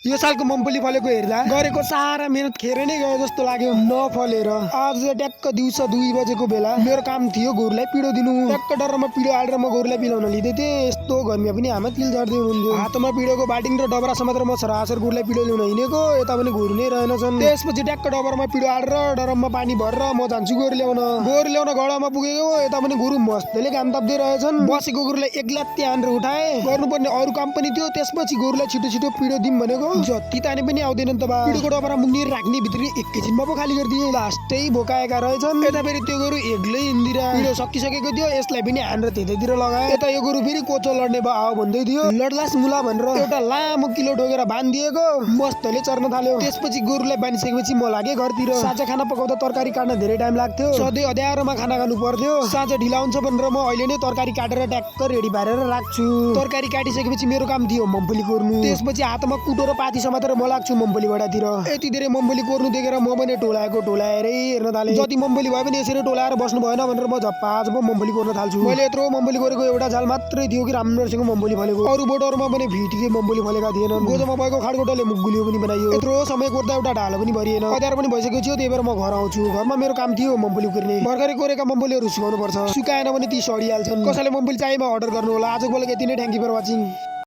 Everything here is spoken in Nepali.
यो सालको मम्पली फलेको हेर्दा गरेको सारा मेहनत खेर नै गयो जस्तो लाग्यो नफलेर। आज ट्याक्क दिउँसो 2 बजेको बेला मेरो काम थियो गोरुलाई पिडो दिनु। ट्याक्क डरमा पिडो हालेर म गोरुलाई पिलाउन लिँदै थिएँ। यस्तो गर्मीमा पनि आमा तिल झर्दै हुनुहुन्थ्यो। हातमा पिडोको बाल्टिङ र डबरा समातेर म सरासर गोरुलाई पिडो ल्याउन हिँडेको, यता पनि गोरु नै रहेनछन्। त्यसपछि ट्याक्क डबरमा पिडो हालेर डरममा पानी भरेर म जान्छु गोरु ल्याउन। गोरु ल्याउन गडामा पुगेको, यता पनि गोरु मस्तले घाम ताप्दै रहेछन्। बसेको गोरुलाई एकलात्ती हानेर उठाए। गर्नुपर्ने अरू काम पनि थियो। त्यसपछि गोरुलाई छिटो छिटो पिडो दिम भनेको जति ताने पनि आउँदैनन् त बा। पिडोको डबरा मुनिर राख्ने भित्री एकैछिनमा पो खाली गरिदिए। लास्टै भोकाएका रहेछन्। यता फेरि त्यो गोरु एक्लै इन्दिरा। पिडो सकिसकेको थियो, यसलाई पनि हानेर त्यतैतिर लगाए। यता यो गोरु फेरि कोचो लड्ने भयो आओ भन्दै थियो। लड्लास मुला भनेर एउटा लामो किलो ठोकेर बान्दिएको, मस्तले चर्न थाल्यो। त्यसपछि गोरुलाई बानिसकेपछि म लागे घरतिर। साँझ खाना पकाउँदा तरकारी काट्न धेरै टाइम लाग्थ्यो। सधैँ अँध्यारोमा खाना खानु पर्थ्यो। साँझ ढिला हुन्छ भनेर म अहिले नै तरकारी काटेर ट्याक्क रेडी पारेर राख्छु। तरकारी काटिसकेपछि मेरो काम थियो मम्पली कोर्नु। त्यसपछि हातमा कुटो र पाती समातेर म लाग्छु मम्पली बडातिर। यति धेरै मम्पली कोर्नु देखेर म पनि टोलाएरै हेर्न थालेँ। जति मम्पली भए पनि यसरी टोलाएर बस्नु भएन भनेर म झप्पाझप मम्पली कोर्न थाल्छु। मैले यत्रो मम्पली कोरेको एउटा झाल मात्रै थियो कि राम्रोसँग मम्पली फलेको। अरू बोटहरूमा पनि भिटिके मम्पली फलेका थिएनन्। गोजोमा भएको खाडकोटाले मुगुलियो पनि बनाइयो। यत्रो समय कोर्दा एउटा ढालो पनि भरिएन। अँध्यारो पनि भइसकेको थियो, त्यही भएर म घर आउँछु। घरमा मेरो काम थियो मम्पली कोर्ने। भर्खरै कोरेका मम्पलीहरू सुकाउनु पर्छ, सुकाएन भने ती सडिहाल्छन्। कसैले मम्पली चाहिएमा अर्डर गर्नु होला। आजको लागि यति नै। Thank you for watching.